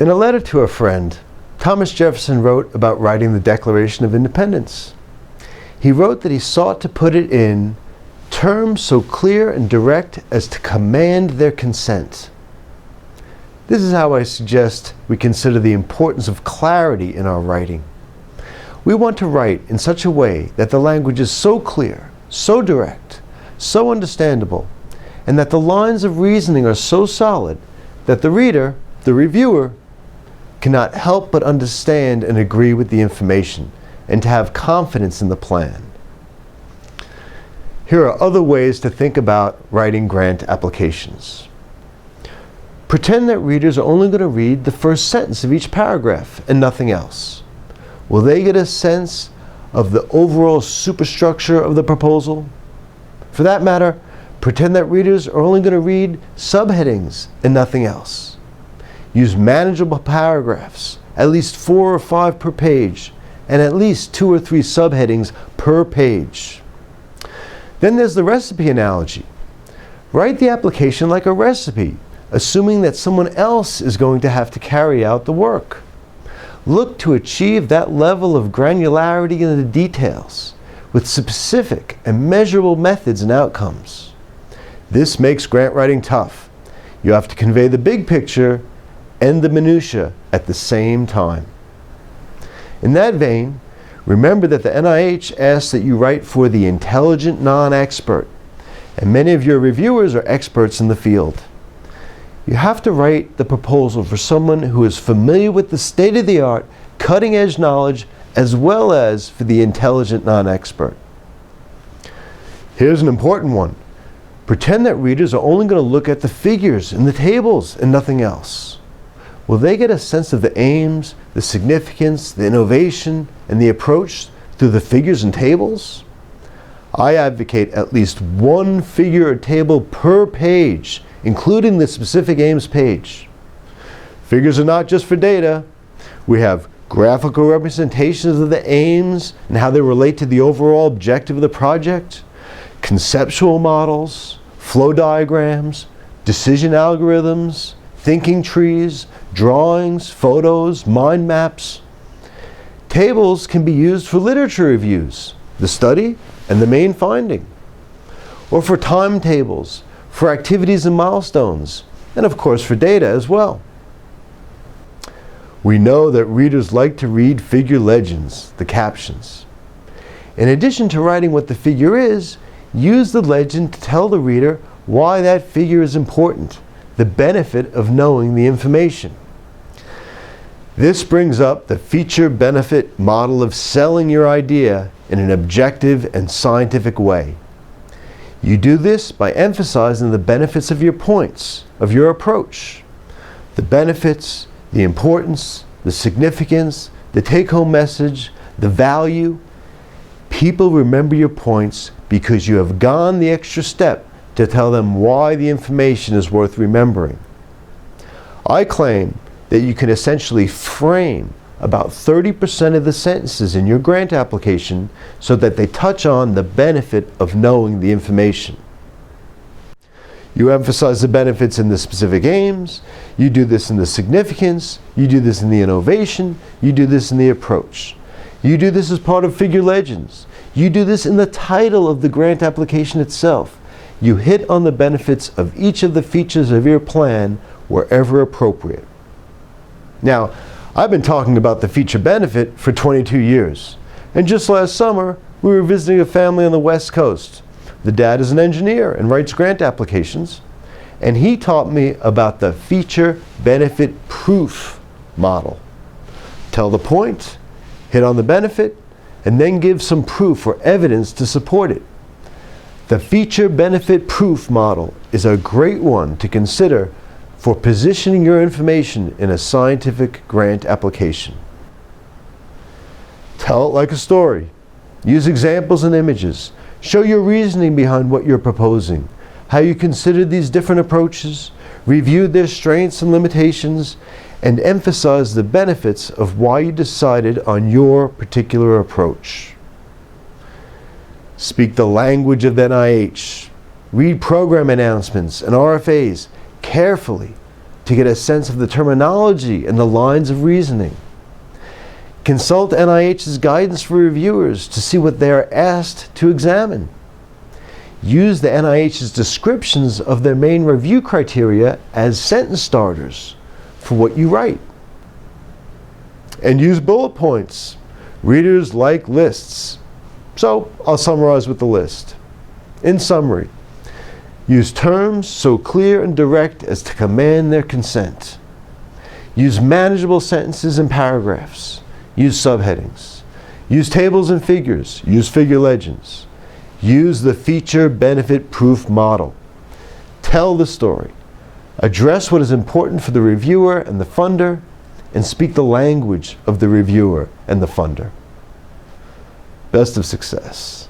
In a letter to a friend, Thomas Jefferson wrote about writing the Declaration of Independence. He wrote that he sought to put it in terms so clear and direct as to command their consent. This is how I suggest we consider the importance of clarity in our writing. We want to write in such a way that the language is so clear, so direct, so understandable, and that the lines of reasoning are so solid that the reader, the reviewer, cannot help but understand and agree with the information, and to have confidence in the plan. Here are other ways to think about writing grant applications. Pretend that readers are only going to read the first sentence of each paragraph and nothing else. Will they get a sense of the overall superstructure of the proposal? For that matter, pretend that readers are only going to read subheadings and nothing else. Use manageable paragraphs, at least 4 or 5 per page, and at least 2 or 3 subheadings per page. Then there's the recipe analogy. Write the application like a recipe, assuming that someone else is going to have to carry out the work. Look to achieve that level of granularity in the details, with specific and measurable methods and outcomes. This makes grant writing tough. You have to convey the big picture and the minutiae at the same time. In that vein, remember that the NIH asks that you write for the intelligent non-expert, and many of your reviewers are experts in the field. You have to write the proposal for someone who is familiar with the state-of-the-art, cutting-edge knowledge, as well as for the intelligent non-expert. Here's an important one. Pretend that readers are only going to look at the figures and the tables and nothing else. Will they get a sense of the aims, the significance, the innovation, and the approach through the figures and tables? I advocate at least 1 figure or table per page, including the specific aims page. Figures are not just for data. We have graphical representations of the aims and how they relate to the overall objective of the project, conceptual models, flow diagrams, decision algorithms, thinking trees, drawings, photos, mind maps. Tables can be used for literature reviews, the study and the main finding, or for timetables, for activities and milestones, and of course for data as well. We know that readers like to read figure legends, the captions. In addition to writing what the figure is, use the legend to tell the reader why that figure is important, the benefit of knowing the information. This brings up the feature-benefit model of selling your idea in an objective and scientific way. You do this by emphasizing the benefits of your points, of your approach. The benefits, the importance, the significance, the take-home message, the value. People remember your points because you have gone the extra step to tell them why the information is worth remembering. I claim that you can essentially frame about 30% of the sentences in your grant application so that they touch on the benefit of knowing the information. You emphasize the benefits in the specific aims, you do this in the significance, you do this in the innovation, you do this in the approach. You do this as part of figure legends. You do this in the title of the grant application itself. You hit on the benefits of each of the features of your plan wherever appropriate. Now, I've been talking about the feature benefit for 22 years. And just last summer, we were visiting a family on the West Coast. The dad is an engineer and writes grant applications. And he taught me about the feature benefit proof model. Tell the point, hit on the benefit, and then give some proof or evidence to support it. The feature benefit proof model is a great one to consider for positioning your information in a scientific grant application. Tell it like a story. Use examples and images. Show your reasoning behind what you're proposing, how you considered these different approaches, reviewed their strengths and limitations, and emphasize the benefits of why you decided on your particular approach. Speak the language of the NIH. Read program announcements and RFAs carefully to get a sense of the terminology and the lines of reasoning. Consult NIH's guidance for reviewers to see what they are asked to examine. Use the NIH's descriptions of their main review criteria as sentence starters for what you write. And use bullet points. Readers like lists. So I'll summarize with the list. In summary, use terms so clear and direct as to command their consent. Use manageable sentences and paragraphs. Use subheadings. Use tables and figures. Use figure legends. Use the feature benefit proof model. Tell the story. Address what is important for the reviewer and the funder, and speak the language of the reviewer and the funder. Best of success.